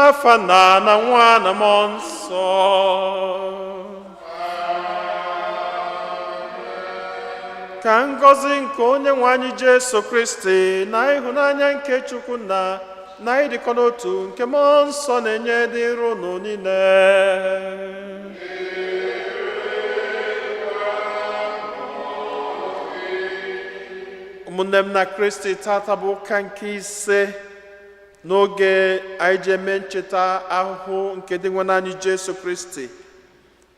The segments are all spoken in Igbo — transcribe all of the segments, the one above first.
n'afa Nna na Nwa na Mmụọ Nsọ. Ka ngọzi nke Onyenwe anyị Jesu Kristi na ịhụnanya nke Chukwu na ịdịkọ n'otu nke Mmụọ Nsọ na-enye dịrị unu niile. Ụmụnne m na Kristi, tata bụ ụka nke ise n'oge anyị ji eme ncheta ahụhụ nke dị nwe anyị Jesu Kristi.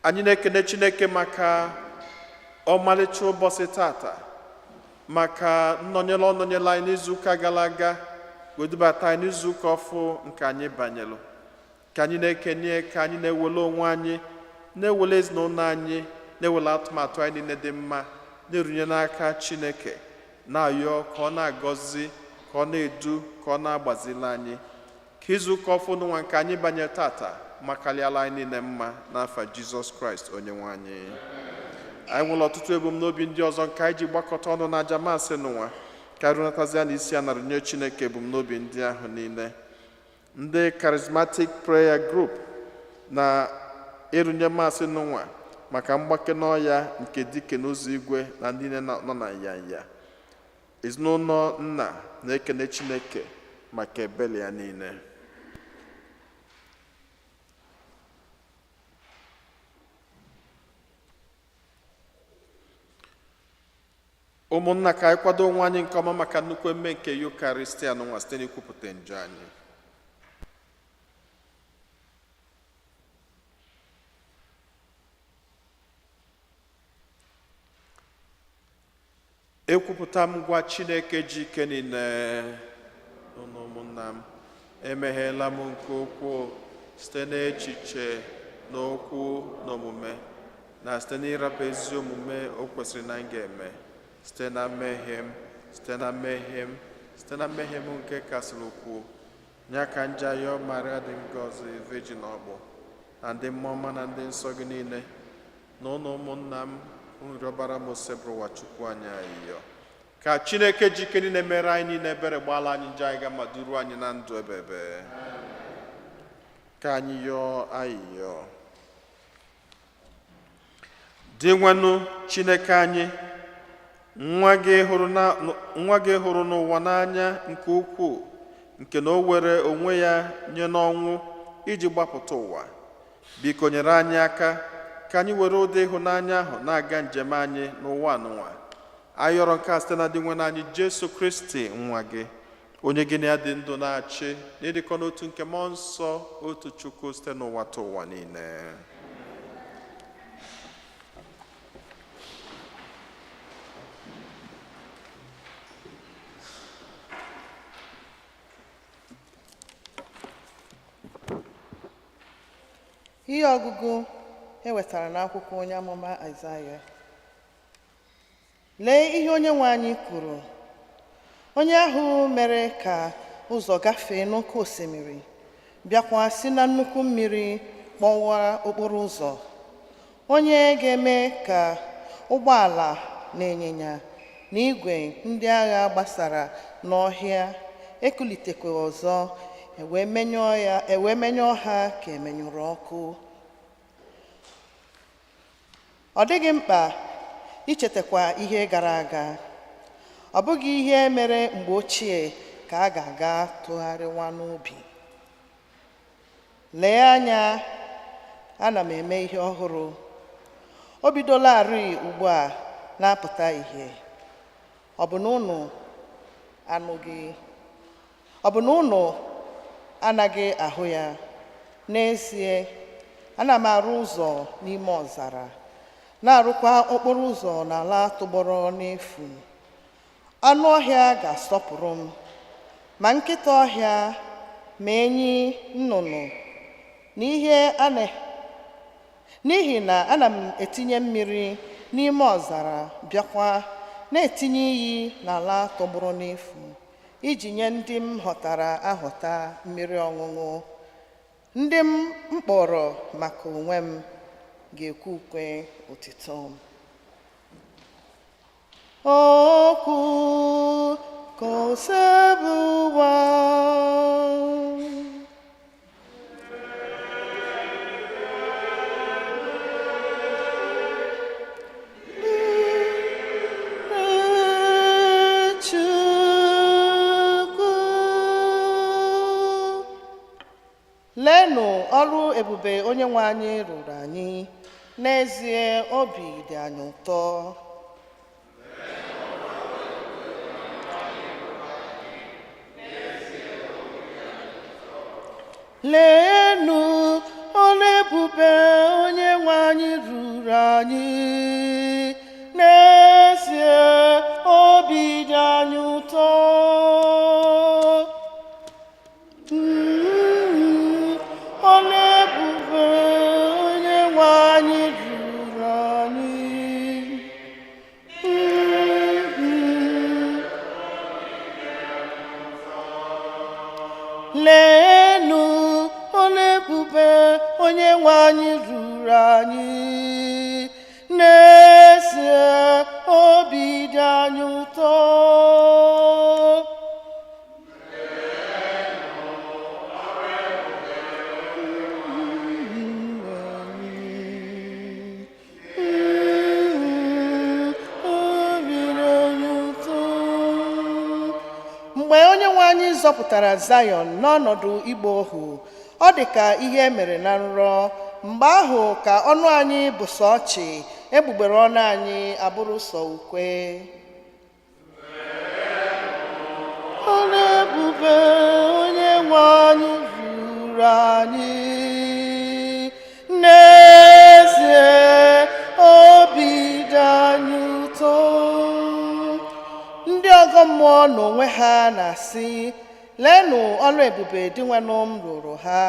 Anyị na-ekene Chineke maka ọmalịcha ụbọchị tata, maka nnọnyela anyị n'izuụka gara aga, wedubata anyị n'izuụka ọfụ nke anyị banyelụ. Ka anyị na-ekenye, ka anyị na-ewele onwe anyị, na-ewele ezinụlọ anyị, na-ewele atụmatụ anyị niile dị mma, na-erunye n'aka Chineke, na-ayọ ka ọ na-agọzi, ka ọ na-edu, ka ọ na-agbazili anyị. Ka izuụka ọfụ n'ụwa nke anyị banye tata makarịala anyị niile mma n'afa Jizọs Kraịst Onyenwe anyị. Anyị nwere ọtụtụ ebumnobi ndị ọzọ nke anyị ji gbakọta ọnụ na Igbo Mass n'ụwa, ka runatazia na isi anara nye Chineke ebumnobi ndị ahụ niile. Ndị Charismatic Prayer Group na erunye Mass n'ụwa maka mgbake n'ọya nke dike n'ụzọ igwe na ndị nọ na nyanya. Ezinụlọ nna na-ekene Chineke maka ebele ya niile. Ụmụnna, ka anyị kwado onwe anyị nke ọma maka nnukwu emme nke Yukarịstịa n'ụwa site n'ikwupụta njọ anyị. Ekwupụta m gwa Chineke ji ike niile, ụmụnna m, emegheela m nke ukwuu site n'echiche, n'okwu na omume, na site n'ịrapụ ezi omume o kwesịrị na m ga-eme, site na mmehie m nke kasịrị ukwuu. Nye aka njayọ Maria dị ngọzi, Virgin ọgbọ, na ndị mmụọ ọma na ndị nsọ gị niile, na ụmụnna m nrịọbara m osebụrụ ụwa Chukwu anyị ayịyọ. Ka Chineke ji ike niile mere anyị niile ebere, gbaala anyị njọ anyị, ma duru anyị na ndụ ebebe. Ka anyị yọọ ayịyọ. Dị nwenụ Chineke anyị, nwa gị hụrụ n'ụwa n'anya nke ukwuu, nke na o were onwe ya nye n'ọnwụ iji gbapụta ụwa. Biko nyere anyị aka ka anyị were ụdị ịhụnanya ahụ na-aga njem anyị n'ụwa n'ụwa. Ayọrọ nke a site na dị nwe anyị Jesu Kristi, nwa gị, onye gị na ya dị ndụ na-achị na ịdịkọ n'otu nke Mmụọ Nsọ, otu Chukwu, site n'ụwa ta ụwa niile. Ihe ọgụgụ ewetara n'akwụkwọ onye amụma Aịzaya. Lee ihe Onyenwe anyị kwuru, onye ahụ mere ka ụzọ gafee n'oké osimiri, bịakwa si na nnukwu mmiri kpọwaa okporo ụzọ, onye ga-eme ka ụgbọala na ịnyịnya na igwe ndị agha gbasara n'ọhịa ekulitekwa ọzọ, ewee menyụọ ha ka emenyụrụ ọkụ. Ọ dịghị mkpa ichetakwa ihe gara aga, ọ bụghị ihe mere mgbe ochie ka a ga-aga tụgharịwa n'obi. Lee anya, ana m eme ihe ọhụrụ, o bidolarị ugbu a na-apụta ihe. Ọ bụ na unu anaghị ahụ ya? N'ezie, ana m arụ ụzọ n'ime ọzara, na-arụkwa okporo ụzọ n'ala tọgbọrọ n'efu. Anụ ọhịa ga-asọpụrụ m, ma nkịta ọhịa, ma enyi, nnụnụ, n'ihi na ana m etinye mmiri n'ime ọzara, bịakwa na-etinye iyi n'ala tọgbọrọ n'efu, iji nye ndị m họtara ahọta mmiri ọṅụṅụ. Ndị m kpọrọ maka onwe m ga-ekwe ukwe otito. Okwu ka o si bụ ụwa. leenụ ọrụ ebube Onyenwe anyị rụrụ anyị, n'ezie obi dị anyị ụtọ. Leenụ ọrụ ebube Onyenwe anyị rụrụ anyị, n'ezie obi dị anyị ụtọ. Ọrụ ebube Onyenwe anyị rụrụ anyị. Leenụ ọrụ ebube Onyenwe anyị rụrụ anyị, n'ezie obi dị anyị ụtọ. Mgbe Onyenwe anyị zọpụtara Zayọn n'ọnọdụ igbo ohu, ọ dị ka ihe mere na nrọ. Mgbe ahụ ka ọnụ anyị bụ sọ ọchị, egbugbere ọnụ anyị abụrụ sọ ukwe. Ọrụ ebube Onyenwe anyị rụrụ anyị, n'ezie obi dị anyị ụtọ. Ndị ọgọ mmụọ n'onwe ha na-asị, leenụ ọrụ ebube dị nwenụ m rụrụ ha,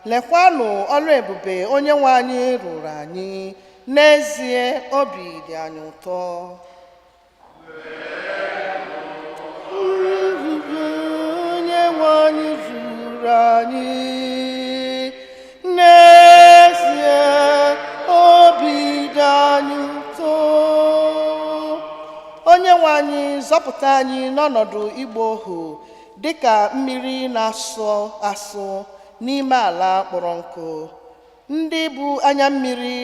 lekwanụ ọrụ ebube Onyenwe anyị rụrụ anyị, n'ezie obi dị anyị ụtọ. Onyenwe anyị rụrụ anyị, n'ezie obi dị anyị ụtọ. Onyenwe anyị zọpụta anyị n'ọnọdụ igbo ohu, dịka mmiri na-asọ asụ n'ime ala kpọrọ nkụ. Ndị bụ anya mmiri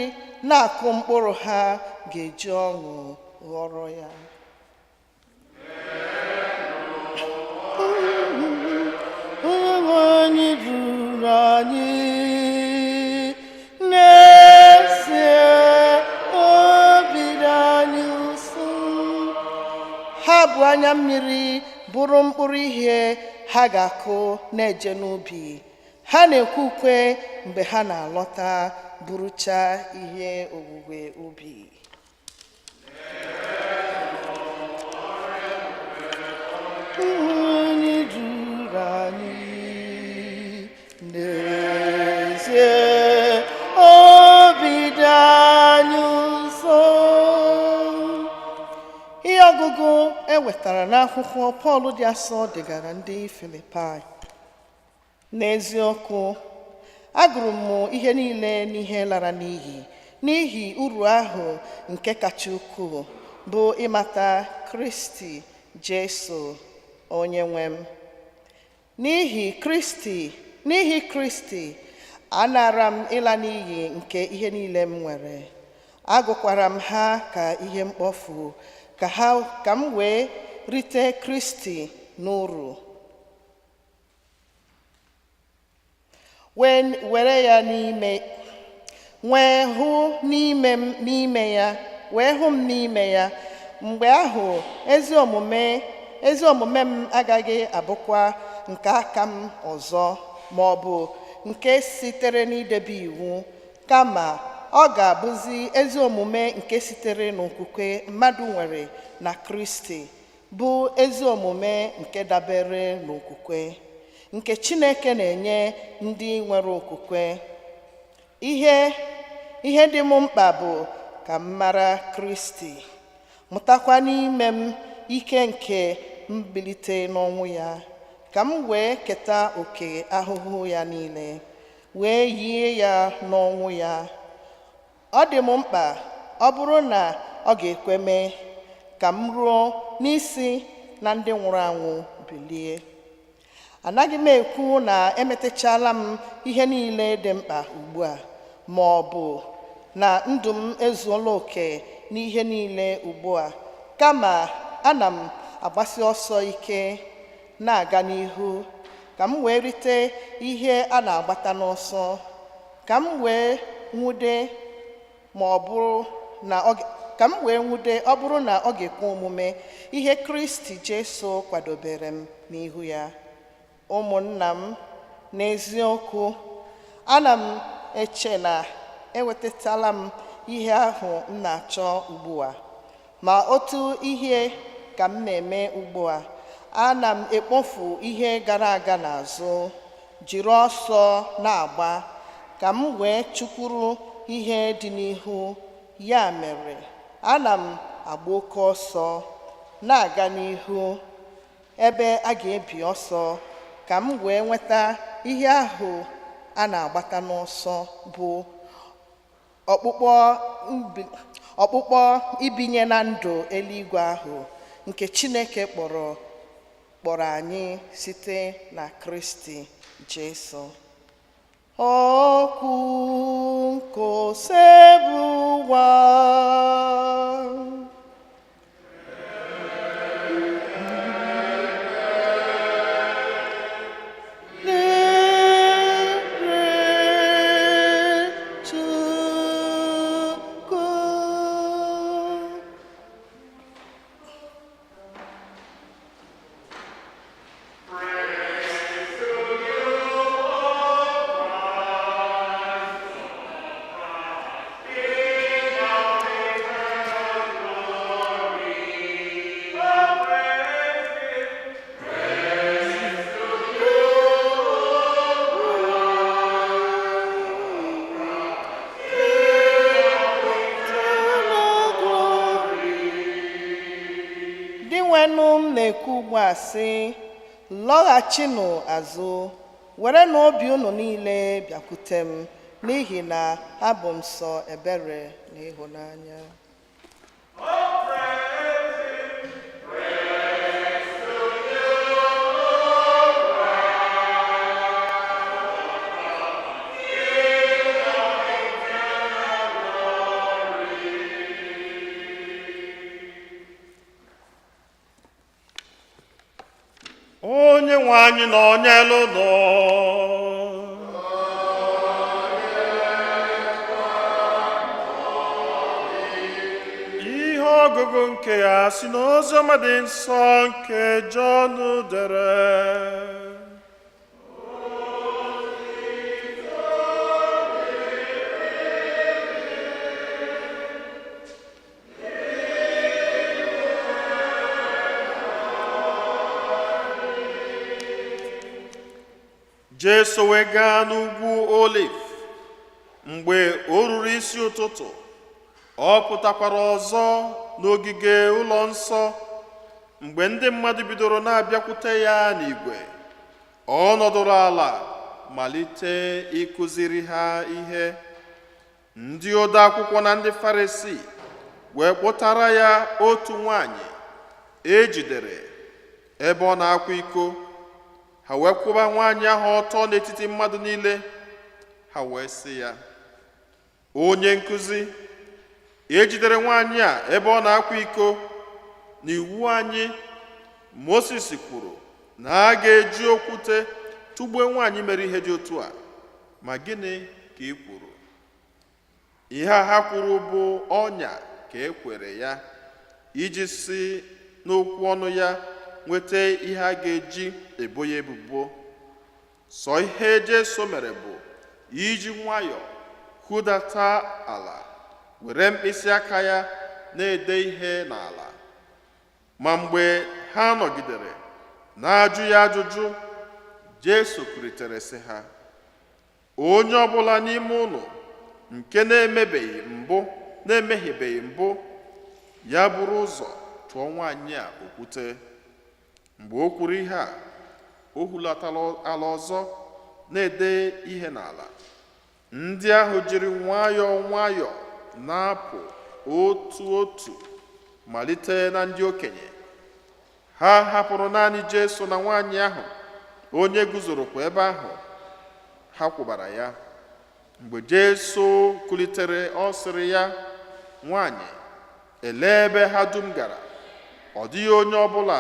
na-akụ mkpụrụ ha ga-eji ọṅụ ghọrọ ya. Onyenwe anyị rụrụ anyị, n'ezie obi dị anyị ụtọ. Ha bụ anya mmiri bụrụ mkpụrụ ihe ha ga-akụ na-eje n'ubi. Ha na-ekwe ukwe mgbe ha na-alọta burucha ihe owuwe ubi. Onye juru anyị, n'ezie obi dị anyị ụtọ. Ihe ọgụgụ ewetara n'akwụkwọ Pọl dị asọ degara ndị Filipaị. N'eziokwu, agụrụ m ihe niile n'ihe lara n'ihi uru ahụ nke kacha ukwuu, bụ ịmata Kristi Jesu onye nwe m. N'ihi Kristi anara m ịla n'iyi nke ihe niile m nwere. Agụkwara m ha ka ihe mkpofu, ka m wee rite Kristi n'uru, were ya wee hụ m n'ime ya. Mgbe ahụ ezi omume m agaghị abụkwa nke aka m ọzọ, ma ọ bụ nke sitere n'idebe iwu, kama ọ ga-abụzi ezi omume nke sitere n'okwukwe mmadụ nwere na Kristi, bụ ezi omume nke dabere n'okwukwe, nke Chineke na-enye ndị nwere okwukwe. Ihe dị m mkpa bụ ka m mara Kristi, mụtakwa n'ime m ike nke mbilite n'ọnwụ ya, ka m wee keta oke ahụhụ ya niile, wee yie ya n'ọnwụ ya. Ọ dị m mkpa, ọ bụrụ na ọ ga-ekwe mee, ka m ruo n'isi na ndị nwụrụ anwụ bilie. Anaghị m ekwu na emetachala m ihe niile dị mkpa ugbu a, ma ọ bụ na ndụ m ezuola oke n'ihe niile ugbu a, kama ana m agbasi ọsọ ike na-aga n'ihu, ka m wee rite ihe a na-agbata n'ọsọ, ka m wee nwude ọ bụrụ na ọ ga-ekwe omume ihe Kristi Jesu kwadobere m n'ihu ya. Ụmụnna m, n'eziokwu, ana m eche na ewetatala m ihe ahụ m na-achọ ugbu a, ma otu ihe ka m na-eme ugbu a, ana m ekpofu ihe gara aga n'azụ, jiri ọsọ na-agba ka m wee chụkwuru ihe dị n'ihu. Ya mere, ana m agba oke ọsọ na-aga n'ihu ebe a ga-ebi ọsọ, ka m wee nweta ihe ahụ a na-agbata n'ọsọ, bụ ọkpụkpọ ibinye na ndụ eluigwe ahụ nke Chineke kpọrọ anyị site na Kristi Jesu. Okwu nke ose bụ ụwa, na-ekwu ugbu a sị, lọghachinụ azụ, were n'obi unu niile bịakwute m, n'ihi na abụ m sọ ebere na ịhụnanya. Onye nwe anyị nọnyelu ụnụ. Ihe ọgụgụ nke ya si n'oziọma dị nsọ nke Jọn dere. Jesu wee gaa n'ugwu Oliv. Mgbe o ruru isi ụtụtụ, ọ pụtakwara ọzọ n'ogige ụlọ nsọ. Mgbe ndị mmadụ bidoro na-abịakwute ya n'igwe, ọ nọdụrụ ala malite ịkụziri ha ihe. Ndị ode akwụkwọ na ndị Farisii wee kpụtara ya otu nwanyị ejidere ebe ọ na-akwa iko. Ha wee kwụba nwaanyị ahụ ọtọ n'etiti mmadụ niile. Ha wee sị ya, onye nkụzi, ejidere nwaanyị a ebe ọ na-akwa iko. N'iwu anyị, Moses kwuru na a ga-eji okwute tụgbuo nwaanyị mere ihe dị otu a. Ma gịnị ka ị kwuru? Ihe ha kwuru bụ ọnya ka e kwere ya, iji si n'okwu ọnụ ya nweta ihe a ga-eji ebo ya ebubo. Sọ ihe Jesu mere bụ iji nwayọọ hụdata ala, were mkpịsị aka ya na-ede ihe n'ala. Ma mgbe ha nọgidere na-ajụ ya ajụjụ, Jesu kwuritere sị ha, onye ọbụla n'ime unu nke na-emehiebeghị mbụ, ya buru ụzọ tụọ nwaanyị a okwute. Mgbe o kwuru ihe a, o hulatara ala ọzọ na-ede ihe n'ala. Ndị ahụ jiri nwayọọ nwayọọ na-apụ otu otu, malite na ndị okenye. Ha hapụrụ naanị Jesu na nwaanyị ahụ, onye guzorokwa ebe ahụ. Ha kwụbara ya. Mgbe Jesu kulitere, ọ sịrị ya, nwaanyị, elee ebe ha dum gara? Ọ dịghị onye ọbụla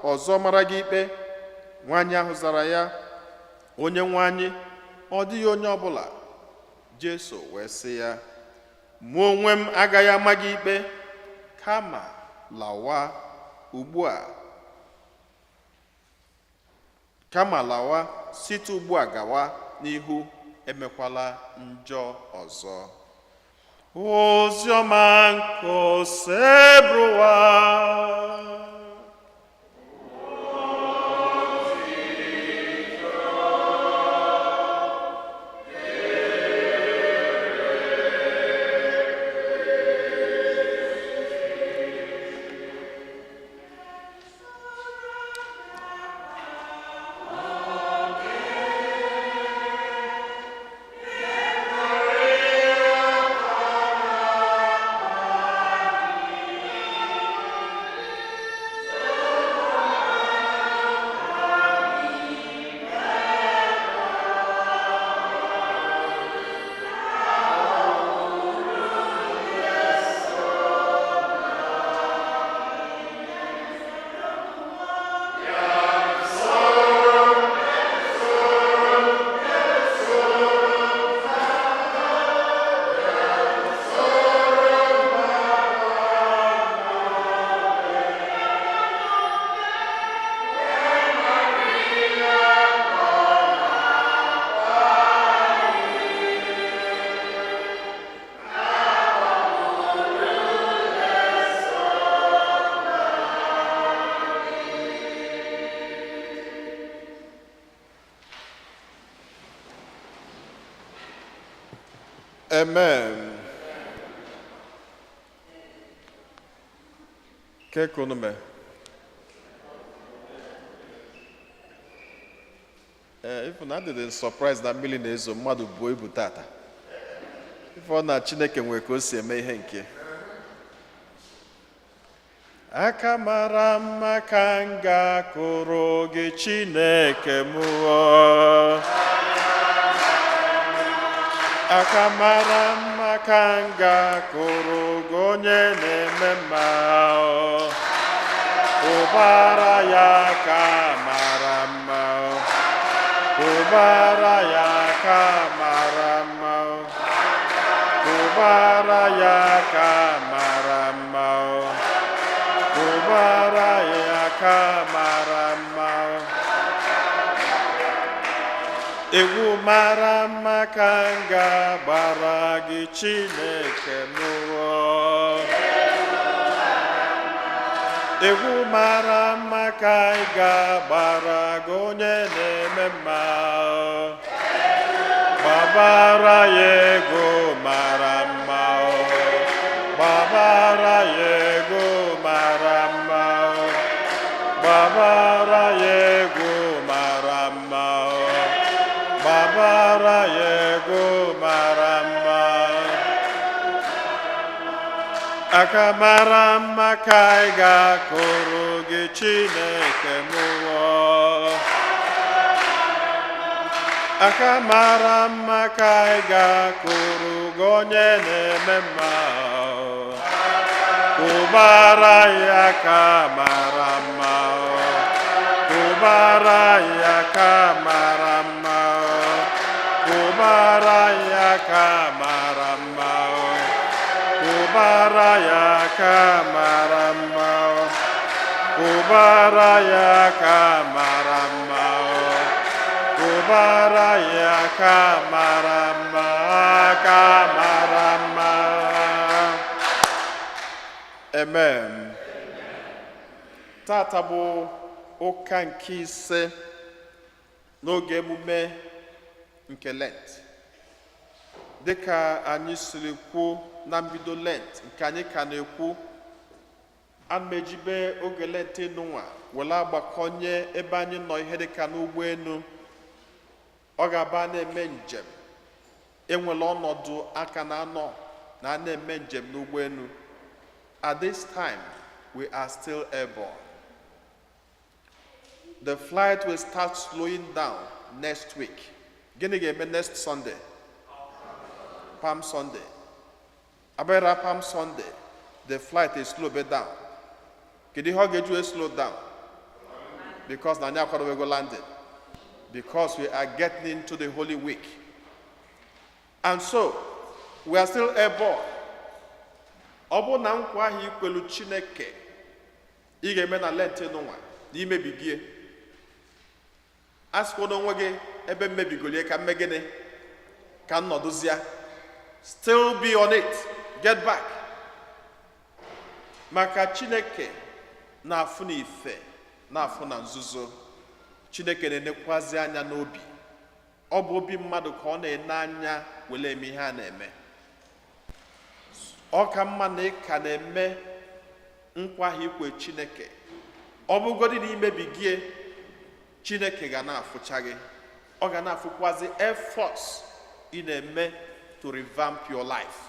ọzọ mara gị ikpe? Nwaanyị ahụ zara ya, onye nwe anyị, ọ dịghị onye ọbụla. Jesu wee sị ya, mụ onwe m agaghị ama gị ikpe, kama lawa ugbu a, site ugbu a gawa n'ihu, emekwala njọ ọzọ. Oziọma nke osebruwa. Amen. Kekonume. If na didn't surprise na mmiri na-ezo mmadụ buo ibu tata. Ife ọ na Chineke nwere ka o si eme ihe nke. Aka mara mma ka m ga-akụrụ gị Chineke mụọ. Aka mara mma ka m ga-akụrụ gị onye na-eme mma. Ụbara ya ka mara mma. Ụbara ya ka mara mma. Ụbara ya ka mara mma. Ụbara ya ka mara mma. Egwu mara mma ka m ga-agbara gị Chineke mụọ. Egwu mara mma ka ị ga-agbara gị onye na-eme mma. Gbabara ya ego mara mma. Gbabara ya ego mara mma. Gbabara ya ego mara mma. Gbabara ya ego mara mma. Aka mara mma ka ị ga-akụrụ gị Chineke mụọ. Aka mara mma ka ị ga-akụrụ gị onye na-eme mma. Ụbara ya ka mara mma. Ụbara ya ka mara mma. Ụbara ya ka mara mma. Ụbara ya ka mara mma. Ụbara ya ka mara mma. Ụbara ya ka mara mma. Ka mara mma. Amen. Tata bụ ụka nke ise n'oge emume nke Lent. Dịka anyị siri kwuo na mbido Lent nke anyị ka na-ekwu, ana m ejibe oge Lent nụnwa were agbakọnye ebe anyị nọ ihe dịka n'ụgbọelu. Ọ ga-aba na-eme njem, enwere ọnọdụ aka na-anọ na na-eme njem n'ụgbọelu. At this time, we are still airborne. The flight will start slowing down next week. Gịnị ga-eme next Sunday? Palm Sunday. Abera Palm Sunday, the flight is slow bit down. Kedu ihe ọ ga-eju slow down? Because na anyị akwadobe go landing. because we are getting into the Holy Week. And so, we are still airborne. Ọ bụ na nkwa ahụ ikwelu Chineke ị ga-eme na Lent n'ụwa n'imebigie. Asịkwa n'onwe gị ebe mmebigolie ka mmegene ka nnọdụzia. Still be on it. Get back. Maka Chineke na-afụ n'ife na-afụ na nzuzo. Chineke na-enekwazi anya n'obi. Ọ bụ obi mmadụ ka ọ na-ene anya wele eme ihe a na-eme. Ọ ka mma na ị ka na-eme nkwa ahụ ikwe Chineke. Ọ bụgodị na imebigie, Chineke ga na-afụcha gị. Ọ ga na-afụkwazi efforts ị na-eme to revamp your life.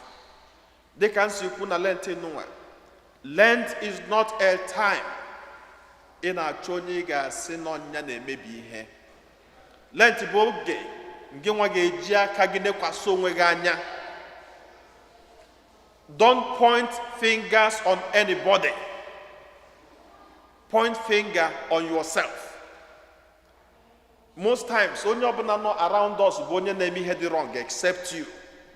Dịka nsi ikwu na Lent n'ụwa. Lent is not a time ị na-achọ onye ị ga-asị n'ọnya na-emebi ihe. Lent bụ oge nke nwa ga-eji aka gị nekwasị onwe gị anya. Don't point fingers on anybody. Point finger on yourself. Most times, onye ọbụla nọ around us bụ onye na-eme ihe dị wrong except you.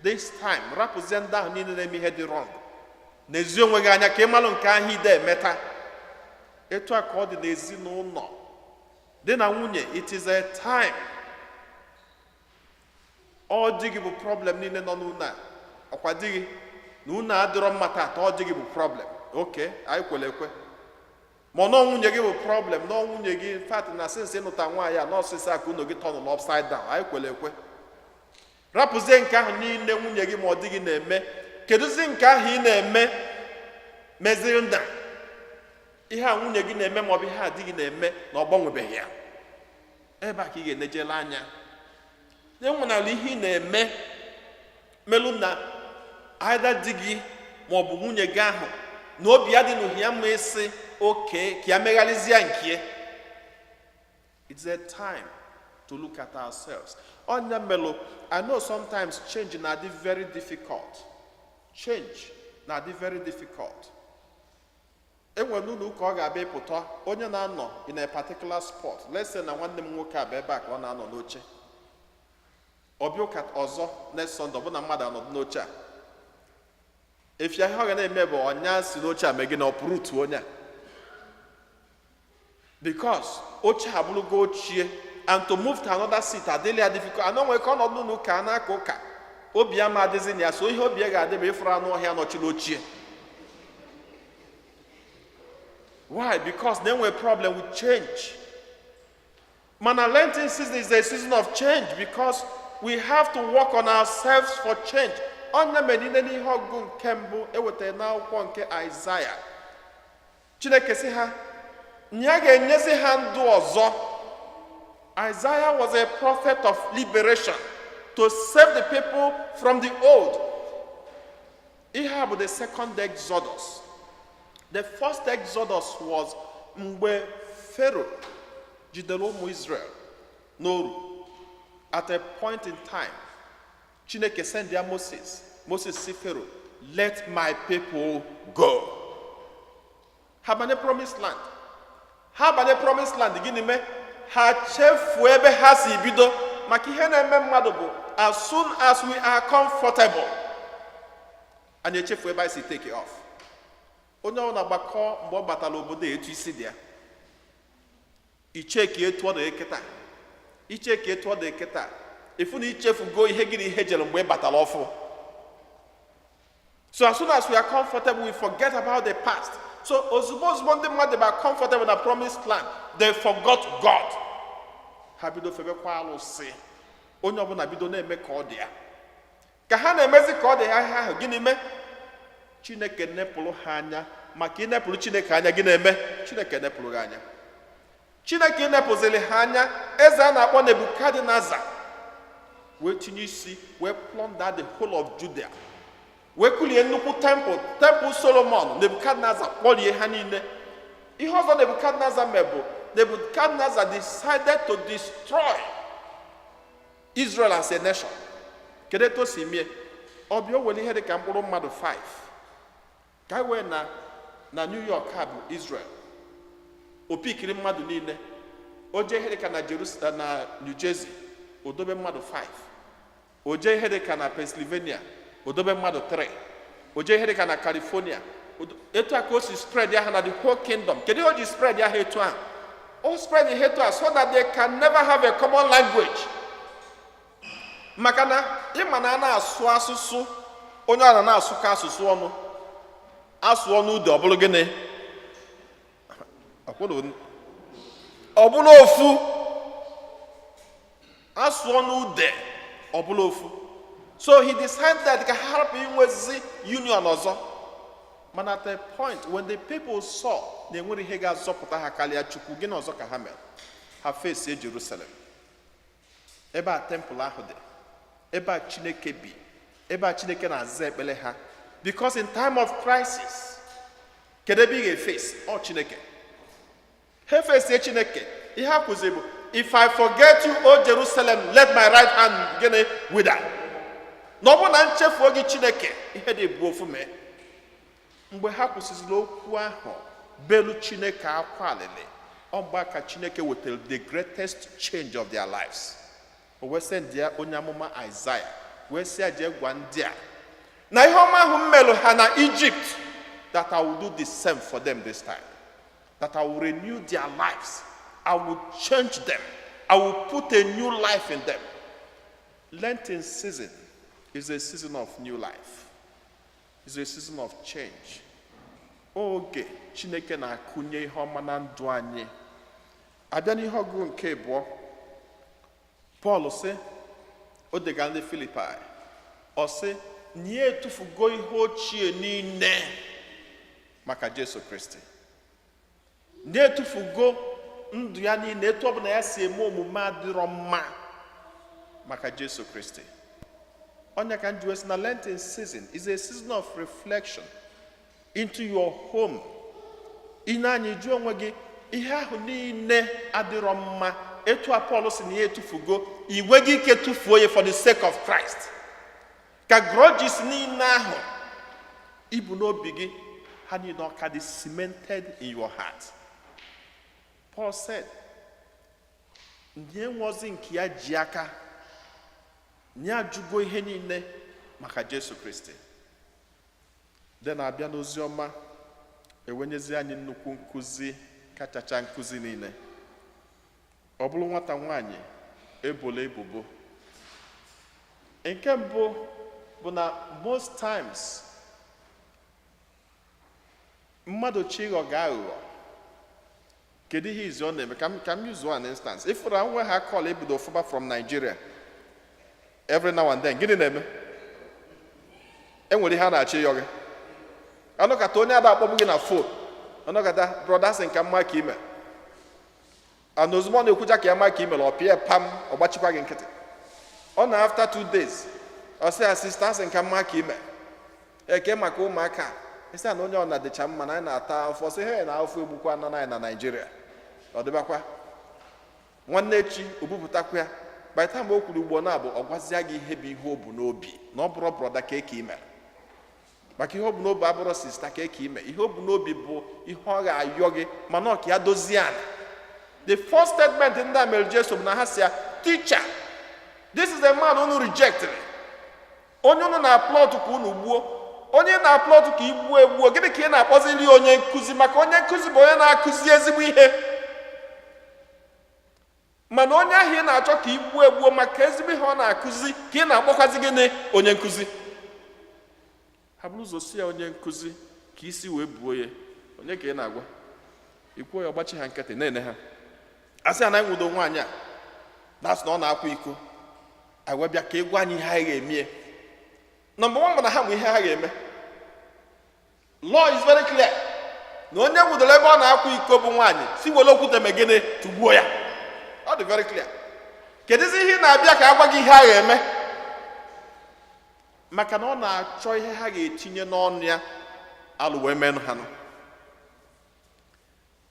This time, represent ahụ niile na-eme ihe dị wrong. N'ezi onwe gị anya ka ị malụ nke ahụ ide emeta. Etu a ka ọ dị n'ezinụlọ. Di na nwunye, it is a time. Ọ dị gị bụ problem niile nọ n'ụlọ a. Ọkwa dị gị na ụlọ adịrọ mma taata, ọ dị gị bụ problem. Okay, anyị kwere ekwe. Ma ọ nwunye gị bụ problem, na nwunye gị fat na since ịnụta nwaanyị a n'ọsịsị aka unu gị tọnụ upside down, anyị kwere ekwe. Rapụzie nke ahụ niile nwunye gị ma ọ dị gị na-eme. Kedụzi nke ahụ ị na-eme meziri nda? Ihe a nwunye gị na-eme ma ọ bụ ihe a dị gị na-eme na ọ gbanwebeghị ya. Ebe a ka ị ga-enejele anya. Enwenala ihe ị na-eme melu na either di gị ma ọ bụ nwunye gị ahụ na obi ya dị n'uhi ya ma isi oke ka ya megharịzie nke. It's a time to look at ourselves. Onya melo, I know sometimes change na dị very difficult. Change na dị very difficult. Enwe n'ụlọ ụka ọ ga-abịa ịpụta onye na-anọ in a particular spot. Let's say na nwanne m nwoke abịa ebe a ka ọ na-anọ n'oche. Ọbịa ụka ọzọ next Sunday, ọ bụ na mmadụ anọdụ n'oche a. Efia ihe ọ ga na-eme bụ ọnya si n'oche a megị na ọ pụrụ utu onye a. Because oche abụrụgo ochie, and to move to another seat adịla difficult. Anọ nwere ka ọ nọdụ n'ụka na-aka ụka. Obi ya ma adịzi na ya, so ihe obi ya ga-adị bụ ịfụrụ anụ ọhịa nọchiri ochie. Why? Because they have a problem with change. Mana Lenten season is a season of change because we have to work on ourselves for change. Onye menine n'ihe ọgụ nke mbụ ewetara n'akwụkwọ nke Aịzaya. Chineke sị ha, nya ga-enyezi ha ndụ ọzọ. Isaiah was a prophet of liberation to save the people from the old. Ihe bụ the second Exodus. The first Exodus was mgbe Pharaoh jidere ụmụ Israel n'oru. At a point in time, Chineke sent their Moses. Moses said, Pharaoh, let my people go. Ha banye promised land. Ha banye promised land. Gịnị mee? Ha chefuo ebe ha si bido. Maka ihe na-eme mmadụ bụ, as soon as we are comfortable, anyị echefu ebe anyị si take it off. Onye ọ na-agbakọ mgbe ọ batala obodo etu isi dị ya. Icheki etu ọ dị eketa. Icheki etu ọ dị eketa. Ifu na ichefugo ihe gị na ihe jere mgbe batala ọfụ. So as soon as we are comfortable, we forget about the past. So ozugbo ndị mmadụ are comfortable in the promised land, they forgot God. Ha bido febekwa alụsị. Onye ọbụla bido na-eme ka ọ dị ya. Ka ha na-emezi ka ọ dị ha ahụ, gịnị mee? Chineke nepụrụ ha anya. Maka inepụrụ Chineke anya, gị na-eme? Chineke nepụrụ ha anya. Chineke inepụzili ha anya, eze a na-akpọ Nebukadneza wee tinye isi wee plunder the whole of Judah. Wee kulie nnukwu temple Solomon. Nebukadneza kpọrie ha niile. Ihe ọzọ Nebukadneza mebụ, Nebukadneza decided to destroy Israel as a nation. Kedu etu o si mie? Ọ bịa o were ihe dị ka mkpụrụ mmadụ 5 ka wee na New York ha bụ Israel. O pikiri mmadụ niile. o jee ihe dịka na Jerusalem na New Jersey o dobe mmadụ 5. O jee ihe dịka na Pennsylvania o dobe mmadụ 3. O jee ihe dịka na California etu a ka o si spread ya ha na the whole kingdom. Kedu ihe o ji spread ya ha etu ahụ? O spread ihe etu a so that they can never have a common language. Maka na ịma na a na-asụ asụsụ onye ọ na-asụkọ asụsụ ọnụ asụ ọnụ ude ọ bụrụ gịnị? Ọ bụrụ ofu. Asụ ọnụ ude ọ bụrụ ofu. So he decided that ka hapụ inwezi union ọzọ. Mana at a point when the people saw na enwere ihe ga-azọpụta ha karịa Chukwu, gịnị ọzọ ka ha mere? Ha fesie Jerusalem. Ebe a temple ahụ dị, ebe a Chineke bi, ebe a Chineke na-aza ekpere ha. Because in time of crisis, kedu ebe ị ga-efesi? Ọ Chineke. Ha fesie Chineke. Ihe ha kwụzi bụ, if I forget you, O Jerusalem, let my right hand gịnị wither. Na ọ bụ na nchefuo gị Chineke, ihe dị bụ ofu mee. Mgbe ha kwụsịrị okwu ahụ belu Chineke akwa alele, ọ mgbe ka Chineke wetara the greatest change of their lives. O wee sị ndị onye amụma Isaiah wee sị ya jee gwa ndị a na ihe ọma ahụ mmelụ ha na Egypt, that I will do the same for them this time. That I will renew their lives. I will change them. I will put a new life in them. Lenten season is a season of new life. It's a season of change. Oge Chineke na-akụnye ihe ọma na ndụ anyị. Abịa n'ihe ọgụ nke abụọ, Paul sị, o degara ndị Filipai, ọ sị, nye etufugo ihe ochie niile maka Jesu Kristi. Nye etufugo ndụ ya niile etu ọbụla ya si eme omume adịrọ mma maka Jesu Kristi. Onye ka njuwe sị na Lenten season is a season of reflection into your home. Ị na-anya jụọ onwe gị ihe ahụ niile adịrọ mma etu a Paul si na ya etufugo, ị nweghị ike tufuo ya for the sake of Christ. Ka grudges niile ahụ ibu n'obi gị ha niile ọka dị cemented in your heart. Paul said, nye nwozi nke ya ji aka nye ajụgo ihe niile maka Jesu Kristi. De na-abịa n'ozi ọma ewenyezi anyị nnukwu nkụzi kachacha nkụzi niile. Ọ bụrụ nwata nwaanyị ebola ebubo. Nke mbụ bụ na most times mmadụ chi ịghọ ga-aghụghọ. Kedu ihe izu ọ na-eme? Ka m use one instance. If nwe ha call ebido fụba from Nigeria every now and then, gịnị na-eme? Enwere ihe a na-achọ ịyọ gị. Anọkata onye ada akpọbụ gị na phone. Anọkata brother sị nka mma ka ime. And ozugbo ọ na-ekwuja ka ya ma ka ime ọ pịa pam ọ gbachikwa gị nkịtị. Ọ na after 2 days ọ sị ya sister sị nka mma ka ime. Eke maka ụmụaka. Isi na onye ọ na-adịcha mma na anyị na-ata afọ sị he na afọ egbukwa nọ anyị na Nigeria. Ọ dịbakwa. Nwanne echi obupụtakwa ya. By the time o kwuru ugbo na-abụ ọ gwazịa gị ihe bụ ihe o bu n'obi na ọ bụrụ brọda ka eke ime. Maka ihe o bu n'obi abụrụ sista ka eke ime. Ihe o bu n'obi bụ ihe ọ ga-ayọ gị mana ọ ka ya dozie ana. The first statement in that mere Jesu na ha si ya, teacher, this is a man unu rejected. Onye unu na-aplọt ka unu gbuo. Onye na-aplọt ka igbuo egbuo. Gịnị ka ị na-akpọzili onye nkụzi? Maka onye nkụzi bụ onye na-akụzi ezigbo ihe. Mana onye ahụ ị na-achọ ka igbuo egbuo maka ezigbo ihe ọ na-akụzi ka ị na-akpọkwazi gịnị? Onye nkụzi. Ha bụrụ ụzọ si ya onye nkụzi ka isi wee buo ya. Onye ka ị na-agwa? Ikwuo ya ọgbachi ha nkịtị na-ene ha. Asị ya na nwudo nwaanyị a na-asị na ọ na-akwa iko. Anyị wee bịa ka egwu anyị ihe ha ga-emie. Number one bụ na ha nwe ihe ha ga-eme. Law is very clear. Na onye nwudoro ebe ọ na-akwa iko bụ nwaanyị si were okwute megide tugbuo ya. Ọ dị very clear. Kedụzi ihe na-abịa ka agwa gị ihe ha ga-eme? Maka na ọ na-achọ ihe ha ga-etinye n'ọnụ ya alụ wee menụ ha nọ.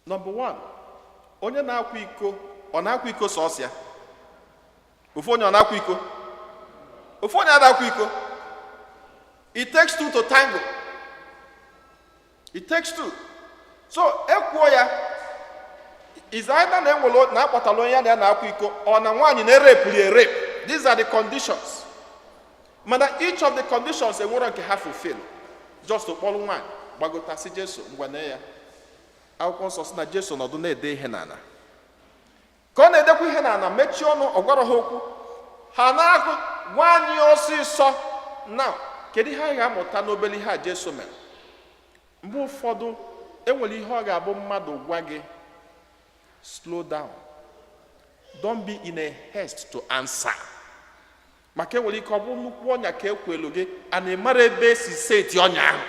Number one, onye na-akwa iko ọ na-akwa iko sọọsọ ya? Ofu onye ọ na-akwa iko? Ofu onye adakwa iko? It takes two to tango. It takes two. So ekwuo ya is either na enwelo na akpọtala onye ya na akwa iko ọ na nwaanyị na-erepụli rape. These are the conditions. Mana each of the conditions enwere nke ha fulfill. Just to kpọrọ nwaanyị gbagota si Jesu ngwa na ya. Akwụkwọ nsọ sị na Jesu nọdụ na-ede ihe n'ala. Ka ọ na-edekwa ihe n'ala, mechie ọnụ, ọ gwara ha okwu. Ha na-agụ nwaanyị ọsịsọ. Now, kedu ihe anyị ga-amụta n'obere ihe a Jesu mere? Mgbe ụfọdụ enwere ihe ọ ga-abụ mmadụ gwa gị, slow down. Don't be in a haste to answer. Maka enwere ike ọ bụ nnukwu ọnya ka ekwelu gị, a na-emara ebe esi seti ọnya ahụ.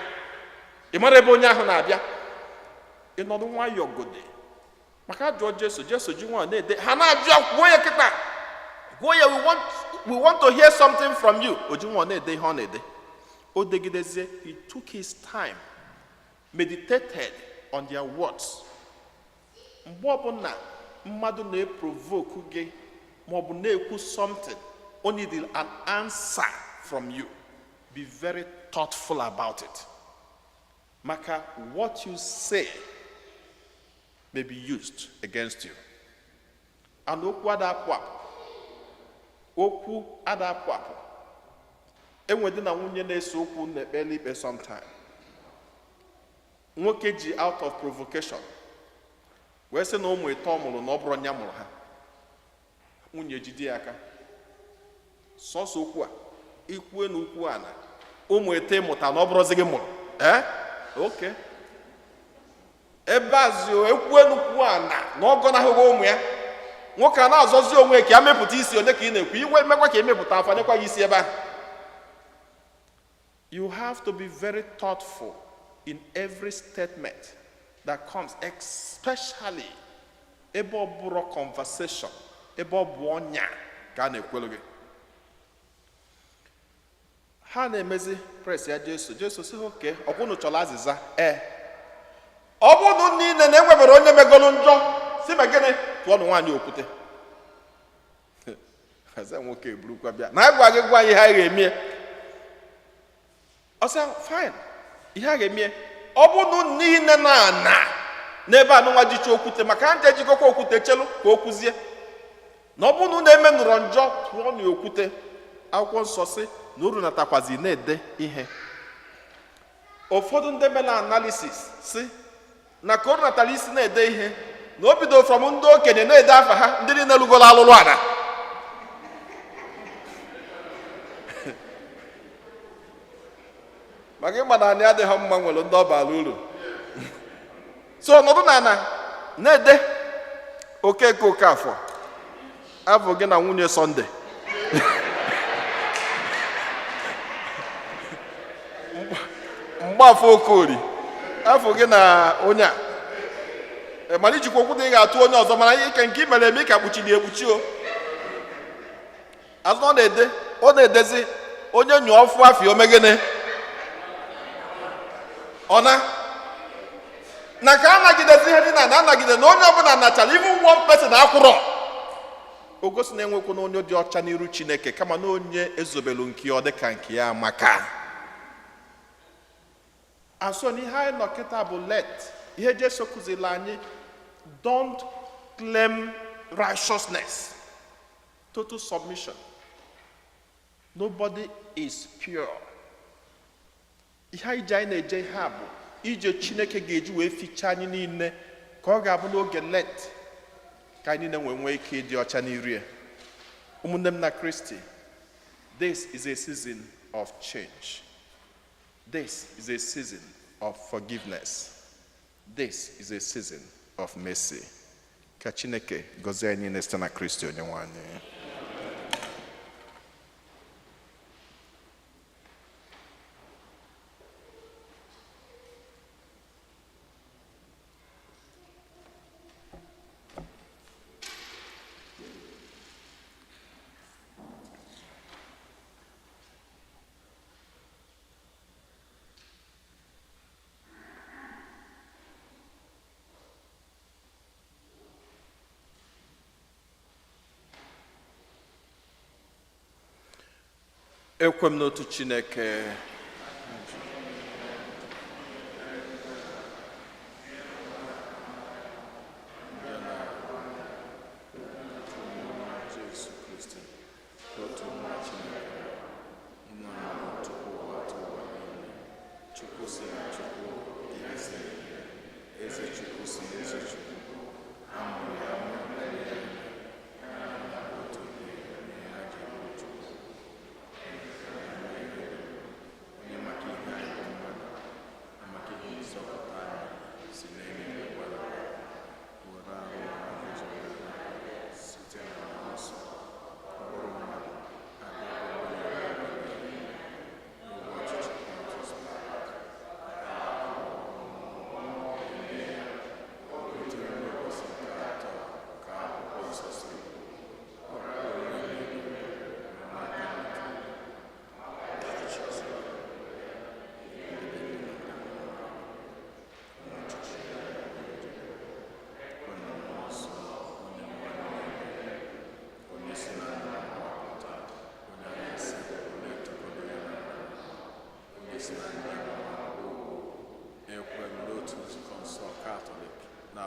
Ị mara ebe onye ahụ na-abịa. Ị nọdụ nwayọọ gode. Maka ajụọ Jesu ji nwa na-ede. Ha na-ajụ kwuo ya kịta. Kwuo ya, we want to hear something from you. O ji nwa na-ede ihe ọ na-ede. O degidezie, he took his time, meditated on their words. Mgbe ọbụla mmadụ na-eprovoke gị ma ọ bụ na-ekwu something, o need an answer from you. Be very thoughtful about it. Maka what you say may be used against you. And okwu adapụ apụ. Okwu adapụ apụ. Enwedi na nwunye na-ese okwu na-ekpe ikpe sometime. Nwoke ji out of provocation wee sị na ụmụ ịtọ mụrụ na ọ bụrụ nya mụrụ ha. Nwunye jide ya aka. Sọsọ okwu a ikwue na ukwu a na ụmụ ete mụta na ọ bụrụzi gị mụrụ. Okay. Ebe azụ ekwue na ukwu a na ọ gọnahụghị ụmụ ya. Nwoke a na-azọzi onwe ka ya mepụta isi onye ka ị na-ekwu, iwe mekwa ka emepụta afọ nyekwa gị isi ebe ahụ. You have to be very thoughtful in every statement that comes, especially ebe ọ bụrụ conversation, ebe ọ bụ ọnya ka a na-ekwelu gị. Ha na-emezi press ya Jesu sị oke, ọ bụrụ chọrọ azịza, ọ bụrụ niile na enwebere onye megolu njọ, si ma gịnị tụọ nwaanyị okwute. Haza nwoke eburukwa bịa na agwa gị gwa ihe a ga-emie. Ọ sị fine, ihe a ga-emie ọ bụrụ niile na n'ebe anụnwa jicha okwute, maka nje jikọkwa okwute chelu ka o kwuzie na ọ bụrụ na eme nụrọ njọ tụọ na okwute. Akwụkwọ nsọ sị na uru natakwazi na-ede ihe. Ụfọdụ ndị mere analysis si na ka o natara isi na-ede ihe na o bido from ndị okenye na-ede afa ha, ndị niile lụgoro alụlụ ada. Maka ịma na anyị adịghị mma nwere ndị ọ bara uru. So nọdụ na-ede Okeke Okafọ afọ gị na nwunye Sọnde. Mgbafọ Okori afọ gị na onye a. Mana ijikwa okwu na ị ga-atụ onye ọzọ, mana ihe nke ị mere eme ka kpuchiri ekpuchi o. Azụ ọ na-edezi onye nyụọ ọfụ afọ omegene. Ọna na ka anagidezi ihe dị na anagide na onye ọbụla nachara even one person akwụrọ. O gosi na enwekwu na onye dị ọcha n'iru Chineke kama na onye ezobelu nke ọ dịka nke ya maka. Aso n'ihe anyị nọ kịta bụ let ihe Jesu kụziri anyị, don't claim righteousness. Total submission. Nobody is pure. Ihe anyị ji anyị na-eje ihe a bụ ije Chineke ga-eji wee fichaa anyị niile ka ọ ga-abụ n'oge let ka anyị niile nwee ike ịdị ọcha n'iru ya. Ụmụnne m na Kristi, this is a season of change. This is a season of forgiveness. This is a season of mercy. Ka Chineke gọzie anyị niile site na Kristi onye nwe anyị. Ekwe m n'otu Chineke.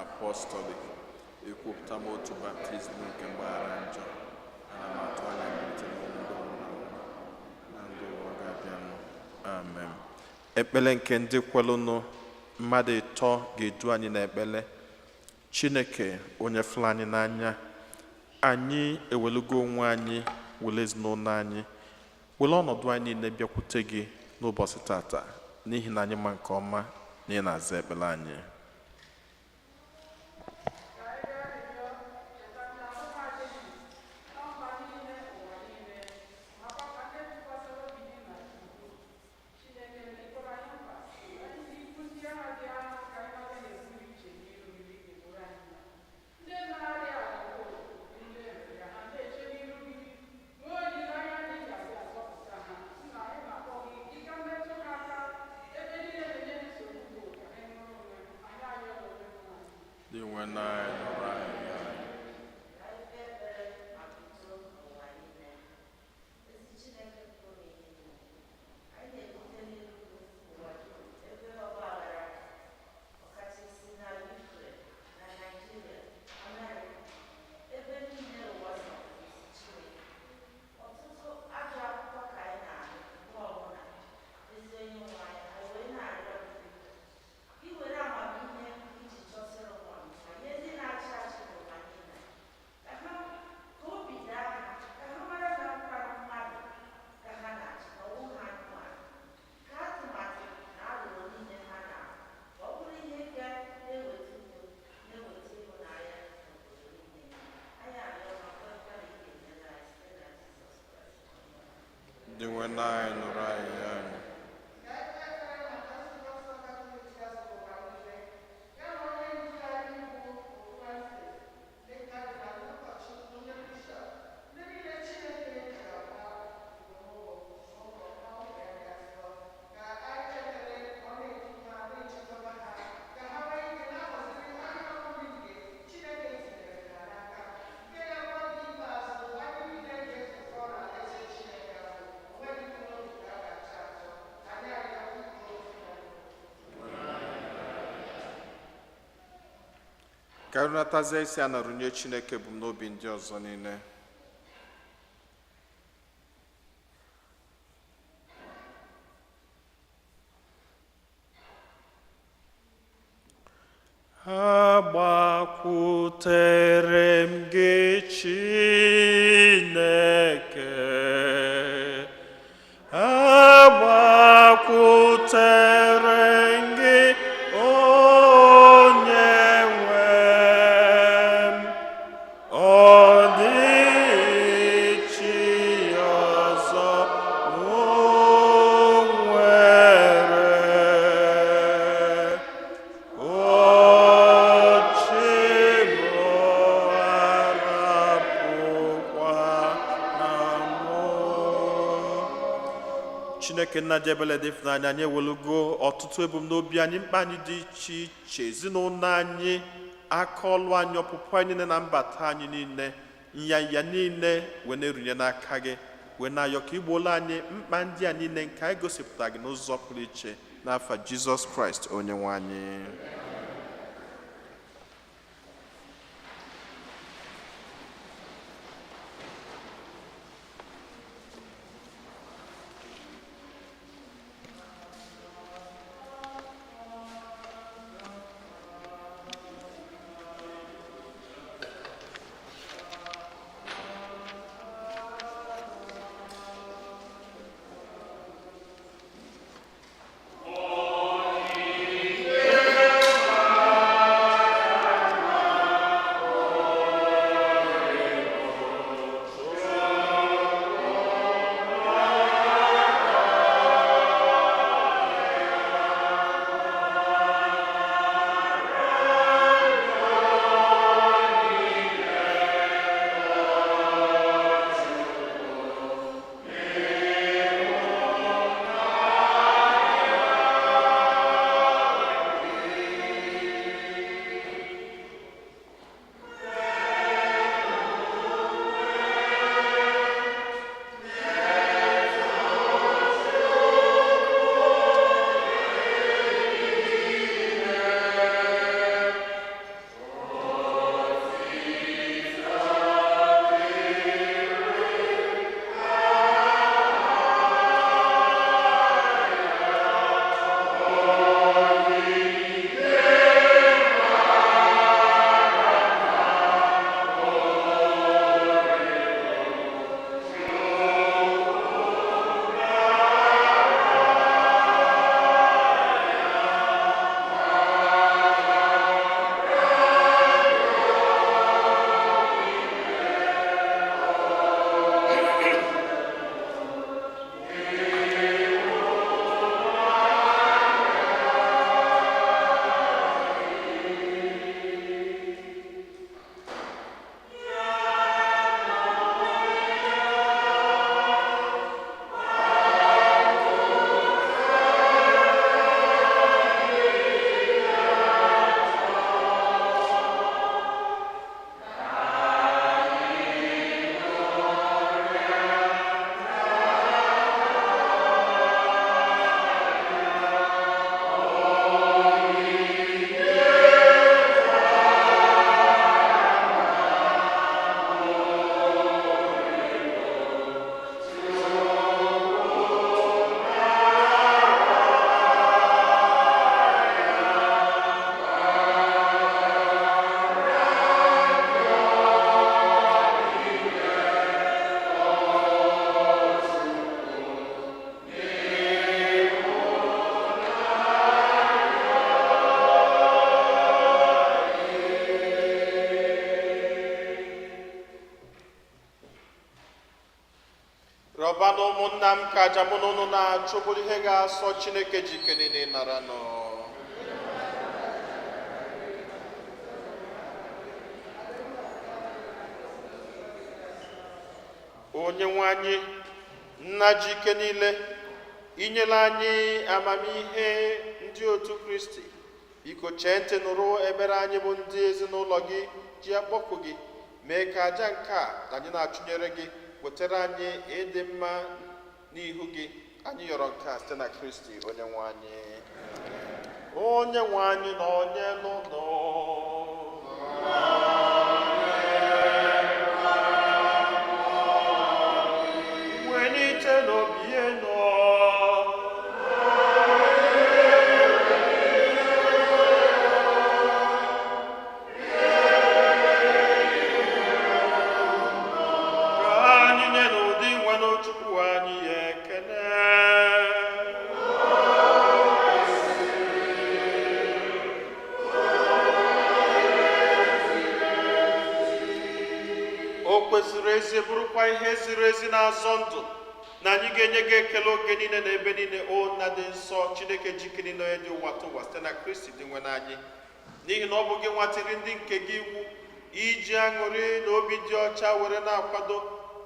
apọstọlik ekwupụta m otu baptizim nke mgbaghara njọ. Ana m atụ anya mmalite n'ọnwụ ndị nwụrụ anwụ na ndụ ụwa ga-abịanụ. Amen. Ekpere nke ndị kwelụnụ mmadụ ịtọ ga-edu anyị n'ekpere. Chineke onye fụrụ anyị n'anya, anyị ewelugo onwe anyị were ezinụlọ anyị were ọnọdụ anyị niile bịakwute gị n'ụbọchị tata, n'ihi na anyị ma nke ọma na ị na-aza ekpere anyị. Ka anyị natazie isi a narụnye Chineke ebumnobi ndị ọzọ niile. Agbakwutere m gị Chineke, agbakwutere m gị onye nwe m. Ọ dịghị chi ọzọ m nwere. Chineke nna dị ebere dị ịfụnanya, anyị ewelugo ọtụtụ ebumnobi anyị, mkpa anyị dị iche iche, ezinụlọ anyị, aka ọlụ anyị, ọpụpụ anyị niile na mbata anyị niile, nyanya niile wee na-erunye n'aka gị, wee na-ayọ ka igbola anyị mkpa ndị a niile nke anyị gosipụta gị n'ụzọ pụrụ iche, n'afa Jizọs Kraịst onye nwe anyị. Nọba na ụmụnna m ka aja mụ na ụnụ na-achụ bụrụ ihe ga-asọ Chineke jike niile nara nọ. Onye nwe anyị nna jike niile, inyela anyị amamihe ndị otu Kristi, biko chee ntị nụrụ ebere anyị bụ ndị ezinụlọ gị ji akpọkụ gị, mee ka aja nke a anyị na-achụnyere gị wetara anyị ịdị mma n'ihu gị. Anyị yọrọ nke a site na Kristi onye nwe anyị. Onye nwe anyị na onye n'ụlọ welite n'obi enu ezi bụrụkwa ihe ziri ezi na-azọ ndụ na anyị ga-enye gị ekele oge niile na ebe niile, o nna dị nsọ Chineke jikere na onye dị ụwa tụwa site na Kristi dị nwe n'anyị, n'ihi na ọ bụ gị nwatiri ndị nke gị iwu iji aṅụrị na obi dị ọcha were na-akwado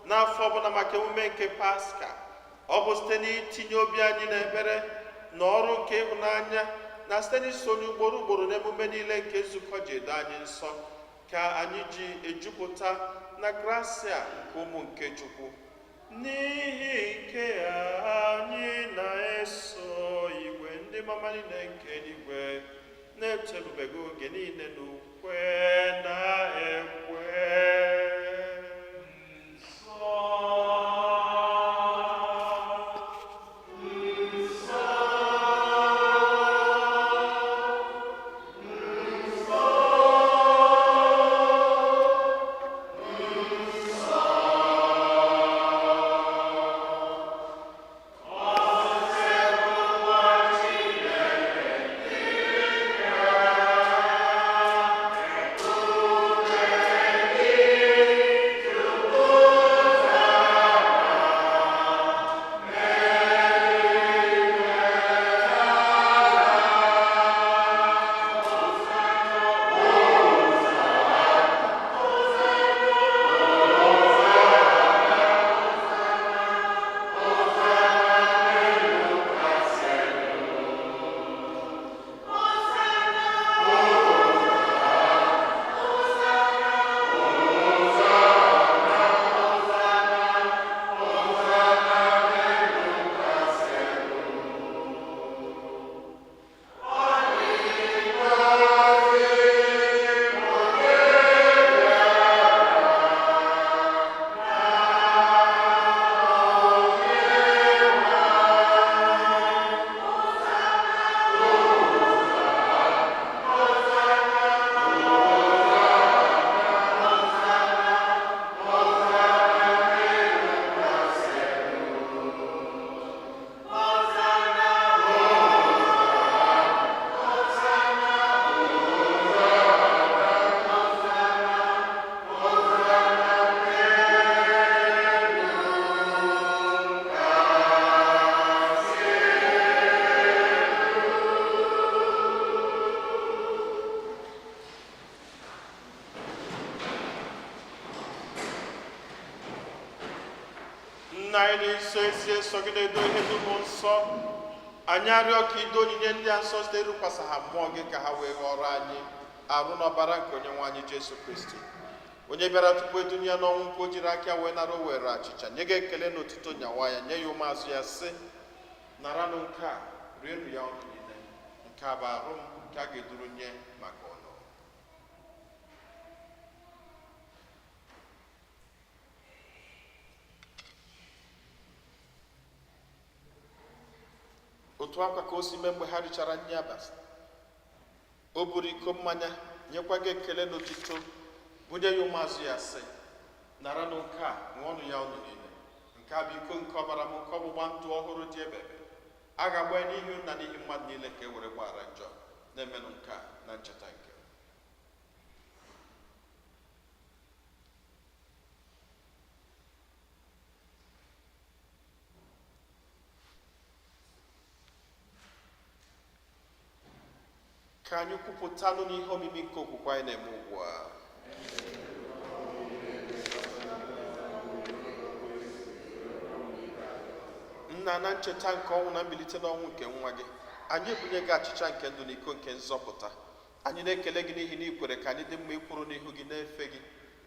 n'afọ ọbụla maka emume nke Paska. Ọ bụ site n'itinye obi anyị na ekpere na ọrụ nke ịhụnanya na site n'isonye ugboro ugboro n'emume niile nke nzukọ ji edo anyị nsọ ka anyị ji ejupụta na gracia nke ụmụ nke Chukwu. N'ihi nke anyị na-eso igwe ndị mama niile nke eluigwe na-eto ebube gị oge niile n'ukwe na ekwe. Nna anyị na-eso ezi eso gị na-edo ihe n'ụmụ nsọ, anyị arịọ ka ido onyinye ndị a nsọ site irukwasa ha mmụọ gị ka ha wee ghọrọ anyị arụ n'ọbara nke onye nwe anyị Jesu Kristi, onye bịara tupu edunye ya n'ọnwụ nke o jiri aka wee nara o were achịcha nye gị ekele na otuto nyawa ya, nye ya ụmụazụ ya sị, naranụ nke a rienụ ya ọnụ niile, nke a bụ arụ m nke a ga-eduru nye maka ọnụ. Otu akwa ka o si mee mgbe ha richara nri abalị, o buru iko mmanya nyekwa gị ekele n'otuto bunye ya ụmụazụ ya sị, naranụ nke a ṅụọnụ ya ọnụ niile, nke a bụ iko nke ọbara m nke ọgbụgba ndụ ọhụrụ dị ebebe, a ga-agba ya n'ihi na n'ihi mmadụ niile ka e were gbaghara njọ, na-emenụ nke a na ncheta nke Ka anyị kwupụtanụ n'ihe omimi nke okwukwe anyị na-eme ugbu a. Nna, na ncheta nke ọnwụ na mbilite n'ọnwụ nke nwa gị, anyị ebunye gị achịcha nke ndụ na iko nke nzọpụta. Anyị na-ekele gị n'ihi na ị kwere ka anyị dị mma ịkwụrụ n'ihu gị na-efe gị.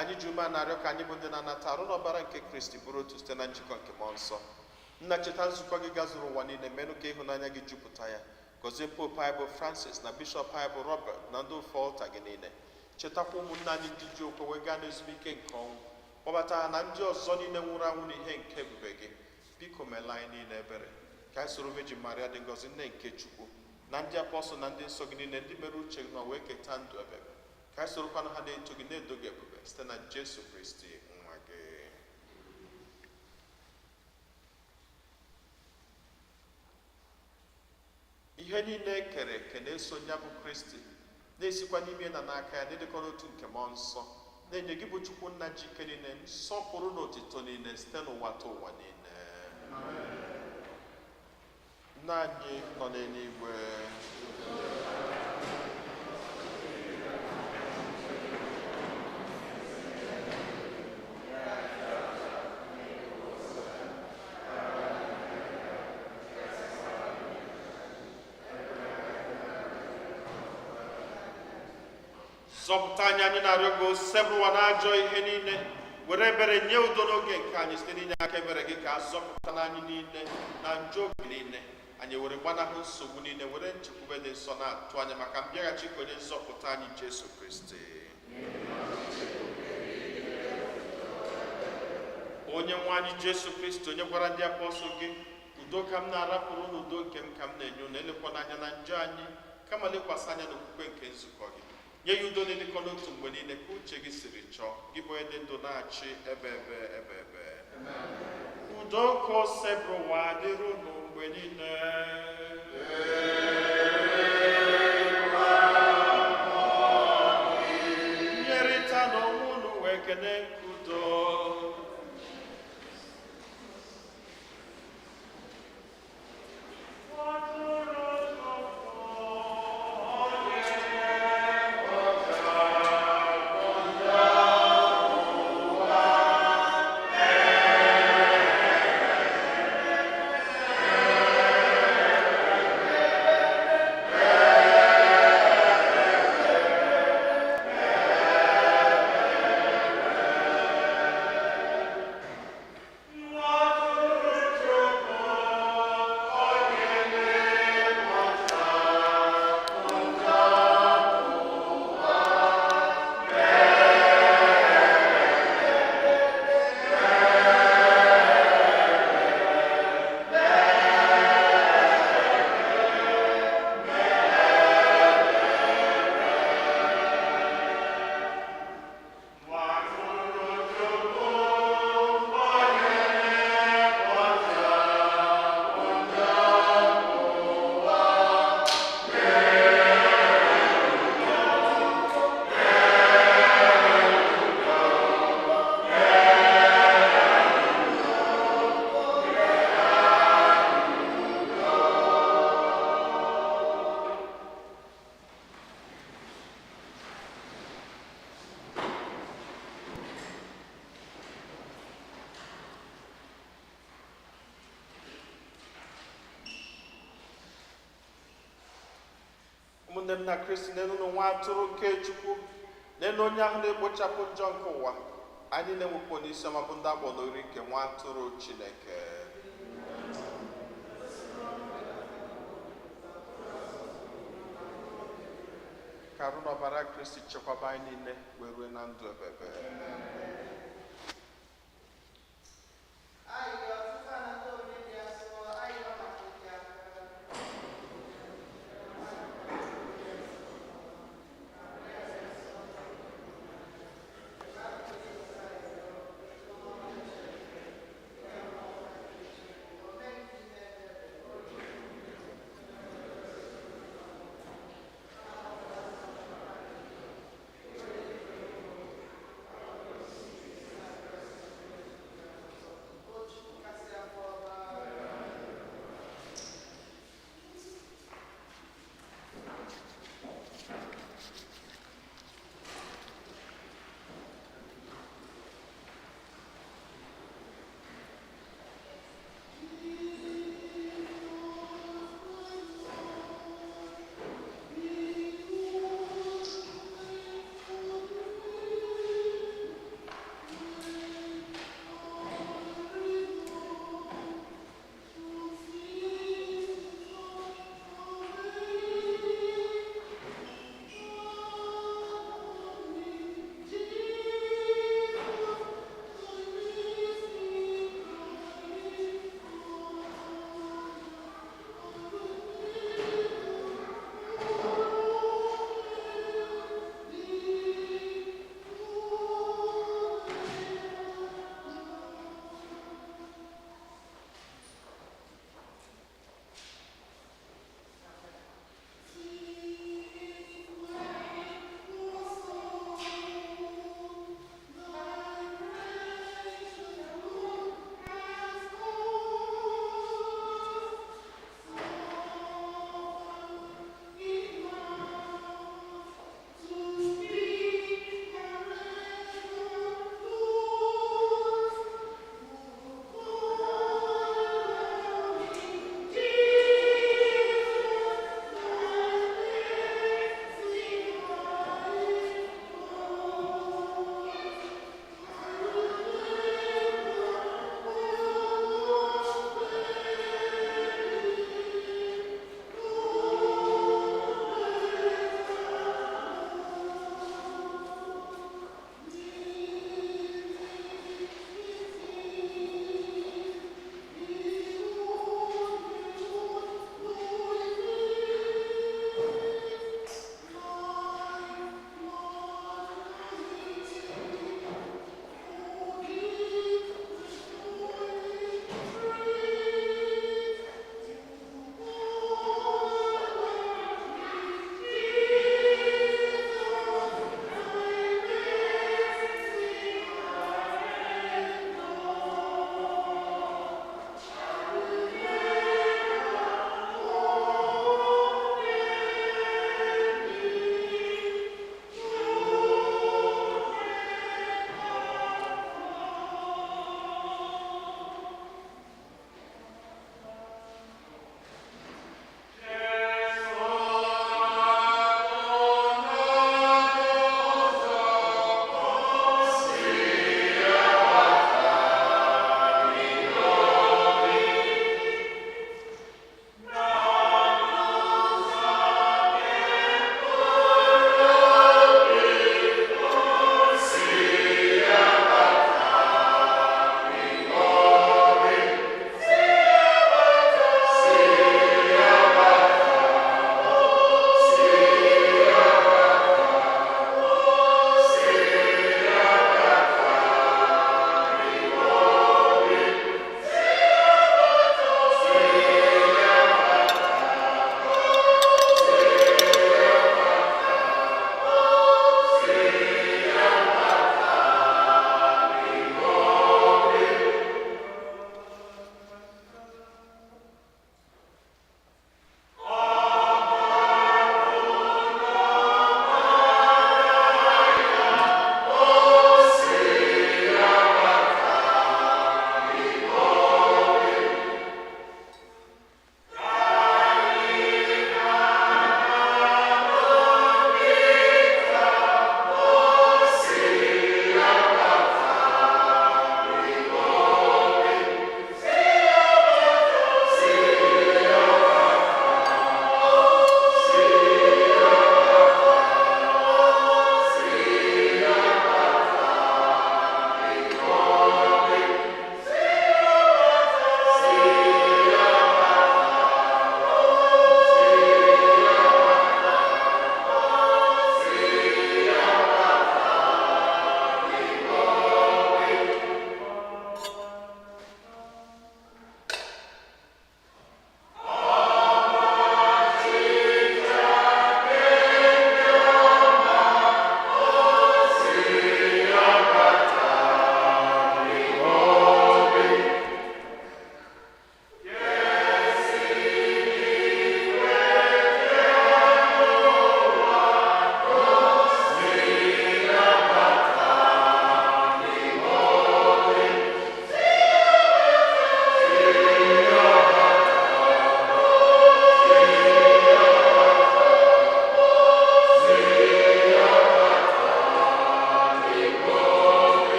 Anyị ji ume na-arịọ ka anyị bụ ndị na-anata arụ n'ọbara nke Kristi bụrụ otu site na njikọ nke mmụọ nsọ. Nna, cheta nzukọ gị gazuru ụwa niile, menụ ka ịhụnanya gị jupụta ya. Gọzie Pope anyị bụ Francis na Bishọp anyị bụ Robert na ndị ofe ọlta gị niile. Chetakwa ụmụnne anyị ndị ji okwe wee gaa n'ezumike nke ọnwụ. Kpọbata ha na ndị ọzọ niile nwụrụ anwụ n'ihe nke ebube gị. Biko meela anyị niile ebere, ka anyị soro Virgin Maria dị ngọzi nne nke Chukwu na ndị apọstọl na ndị nsọ gị niile ndị mere uche gị na wee keta ndụ ebebe. Ka anyị sorokwanụ ha na-eto gị na-edo gị ebube site na Jesu Kristi nwa gị. Ihe niile ekere eke na-eso ya bụ Kristi, na-esikwa n'ime na n'aka ya na-edekọ n'otu nke mmụọ nsọ, na-enye gị bụ Chukwu nna ji ike niile, nsọpụrụ na otito niile site n'ụwa ta ụwa niile. Nna anyị nọ n'eluigwe, zọpụta anyị na-arịọ gị sebụwa n'ajọ ihe niile, were ebere nye udo n'oge nke anyị site n'inye aka ebere gị ka a zọpụta n'anyị niile na njọ oge niile. Anyị were gbanahụ nsogbu niile, were nchekwube dị nsọ na-atụ anya maka mbịaghachi ka onye nzọpụta anyị Jesu Kristi. Onye nwe anyị Jesu Kristi, onye gwara ndị apọstọl gị, udo ka m na-arapụrụ n'udo nke m ka m na-enye unu, elekwa n'anya na njọ anyị, kama lekwasị anya n'okwukwe nke nzukọ gị. Nye ya udo na-edekọ n'otu mgbe niile ka uche gị siri chọọ, gị bụ onye dị ndụ na-achị ebe ebe. Udo ka o sebụrụ ụwa dịrị unu mgbe niile. Nyerịta n'onwe unu wee kene udo. Ụmụnne m na Kristi, n'elu n'ụwa atụrụ nke Chukwu, n'elu onye ahụ na-egbochapụ njọ nke ụwa, anyị na-enwekwa n'isi ọma bụ ndị agbọ n'ori nke nwa atụrụ Chineke. Ka arụ n'ọbara Kristi chekwaba anyị niile wee rue na ndụ ebebe.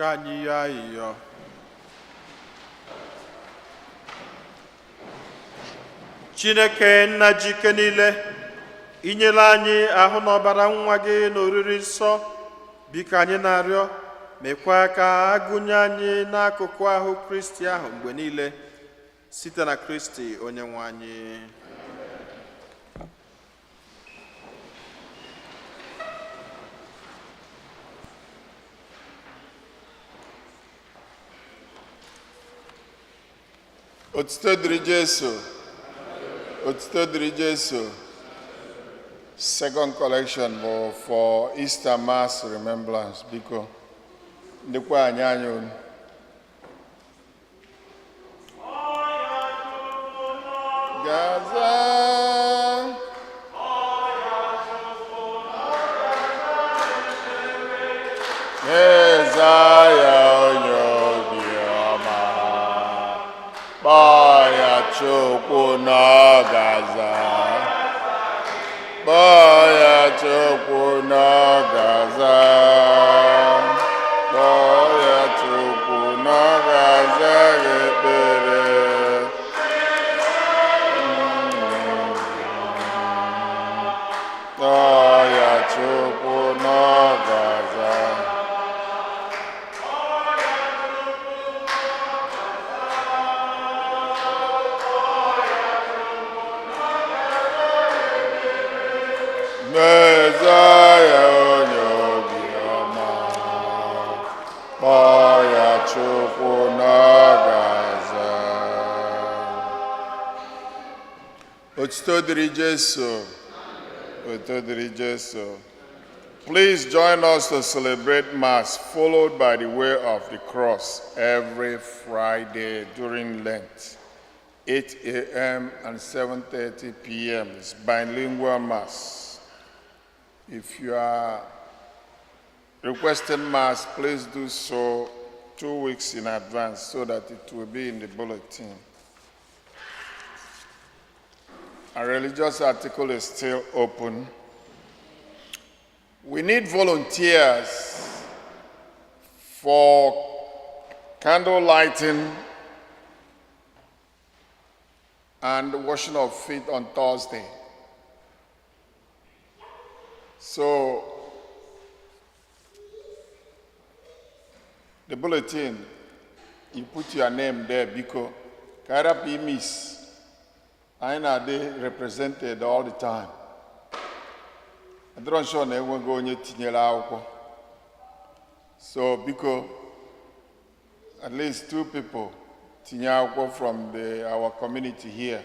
Ka anyị yọọ ayịyọ. Chineke nna jike niile, inyela anyị ahụ na ọbara nwa gị n'oriri nsọ, biko anyị na-arịọ mekwa ka agụnye anyị n'akụkụ ahụ Kristi ahụ mgbe niile site na Kristi onye nwe anyị. Otuto dịrị Jesu. Otuto dịrị Jesu. Second collection for Easter Mass remembrance. Biko, ndekwa anyị anyị unu. Gaza. Mezaya onye obiọma. Baya Chukwu n'ọgaza. Baya Chukwu n'ọgaza. Baya Chukwu n'ọgaza ekpere. Baya Chukwu n'ọgaza. Mezaya onye obiọma, Baya Chukwu n'ọgaza. Otuto dịrị Jesu. Otuto dịrị Jesu. Please join us to celebrate Mass followed by the way of the cross every Friday during Lent, 8 a.m. and 7:30 p.m. It's bilingual Mass. If you are requesting Mass, please do so 2 weeks in advance so that it will be in the bulletin. A religious article is still open. We need volunteers for candle lighting and washing of feet on Thursday. So, the bulletin, you put your name there because Karapi Miss, I know they represented all the time. I don't sure they won't go in So, because at least 2 people from our community here.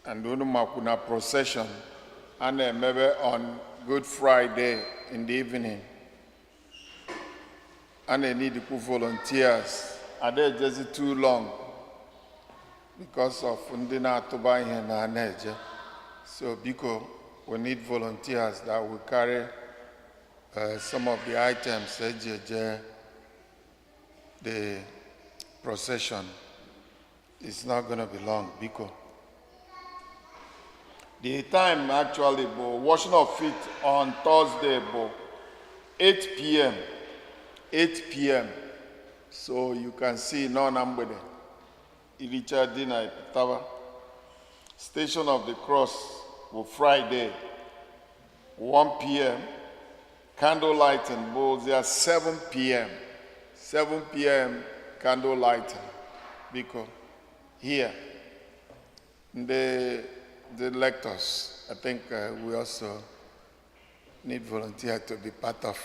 And Unumakuna procession, and maybe on Good Friday in the evening. And they need volunteers. Are they just too long? Because of Undina Tobai and Aneja. So, because we need volunteers that will carry some of the items, the procession. It's not going to be long, because the time actually, washing of feet on Thursday, 8 p.m. 8 p.m. So you can see no number there. Iricha Dina Ipitawa. Station of the Cross for Friday, 1 p.m. Candle lighting, there 7 p.m. 7 p.m. candle lighting. Because here, the lectors, I think we also need volunteers to be part of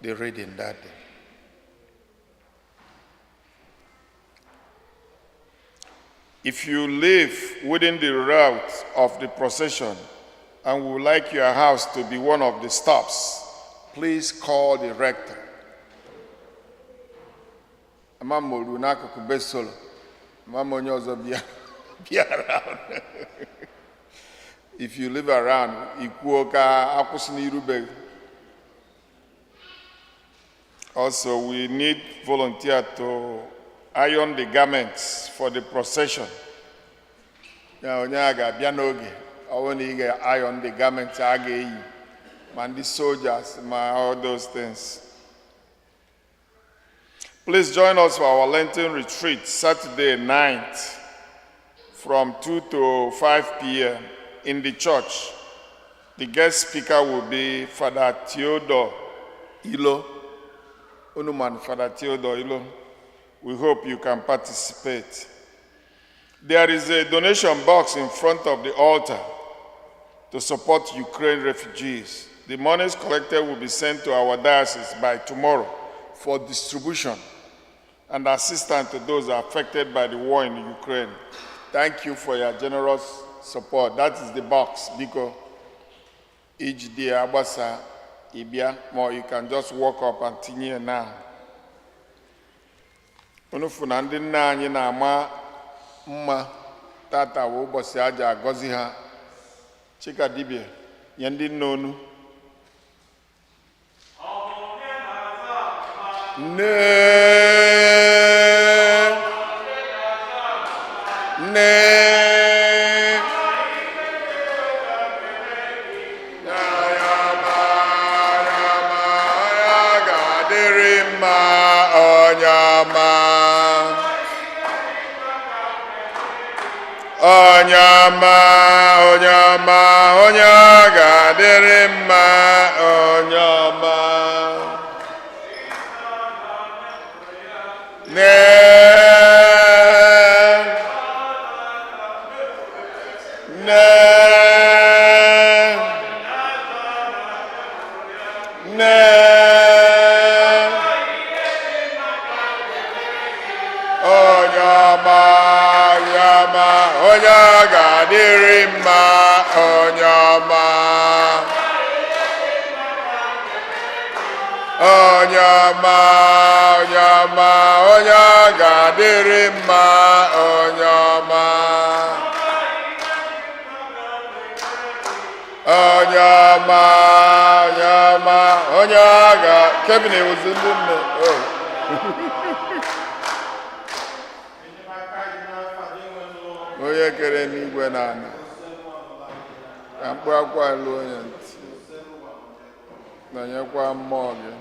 the reading that day. If you live within the route of the procession and would like your house to be one of the stops, please call the rector. If you live around, also we need volunteers to iron the garments for the procession. Now, I want to iron the garments and the soldiers, all those things. Please join us for our Lenten retreat, Saturday 9th, from 2 to 5 p.m. in the church. The guest speaker will be Father Theodore Ilo. Onuman, Father Theodore Ilo. We hope you can participate. There is a donation box in front of the altar to support Ukraine refugees. The monies collected will be sent to our diocese by tomorrow for distribution and assistance to those affected by the war in Ukraine. Thank you for your generous support. That is the box, because each day abasa ibia, more you can just walk up and tinye now. Unufuna ndị nna anyị na-ama mma tata wo ụbọchị aja agọzi ha. Chika dibia nye ndị nna onu. Onyama, onyaga derima, onyama. Onyaga derima, onyama. Onyama, onyaga derima, onyama. Onyama, onyaga. Kevin, it was in the oh. Onye kere n'igwe na ana ka mkpu akwa elu onye ntị na nyekwa mmụọ gị.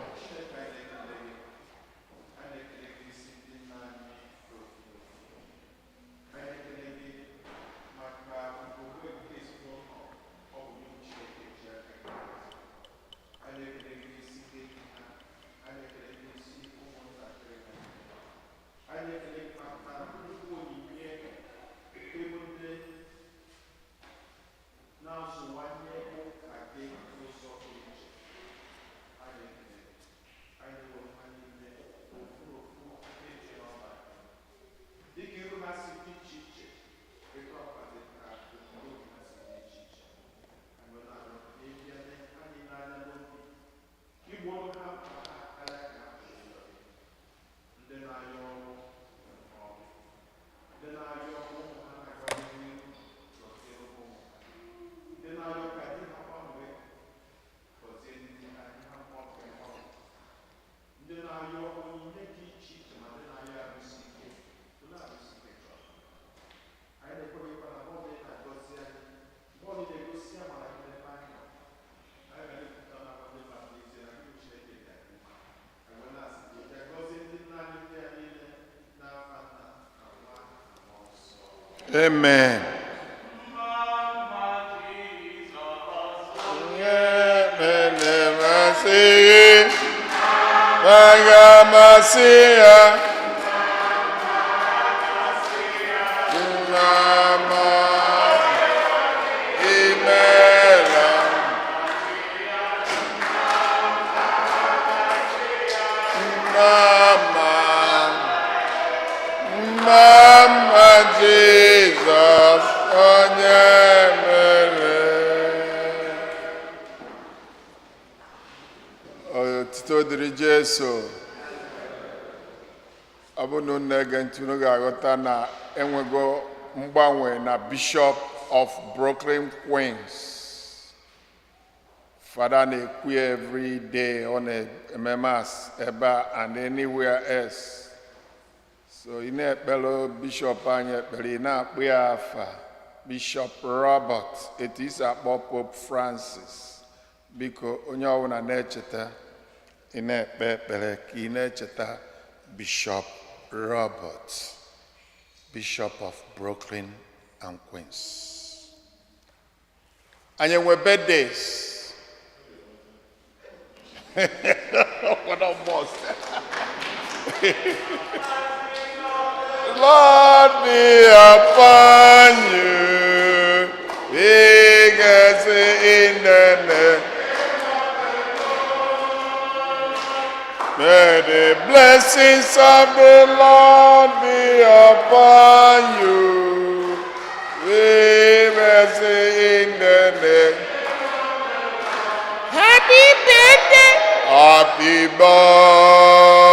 Amen. Mama Jesus, onye mere. Otito dịrị Jesu. Ọ bụ na unu na-ege ntị, unu ga-aghọta na enwego mgbanwe na Bishop of Brooklyn, Queens. Father na-ekwu every day on a Mass ebe and anywhere else. So in ekpelo Bishop anyị ekpere na-akpụ ya afa Bishop Robert, it is akpọ Pope Francis. Biko onye ọbụla na-echeta ị na-ekpe ekpere ka ị na-echeta Bishop Robert, Bishop of Brooklyn and Queens. Anyị nwe birthdays. What a boss. Lord be upon you. Biggest in the name. May the blessings of the Lord be upon you. Biggest in the name. Happy birthday. Happy birthday.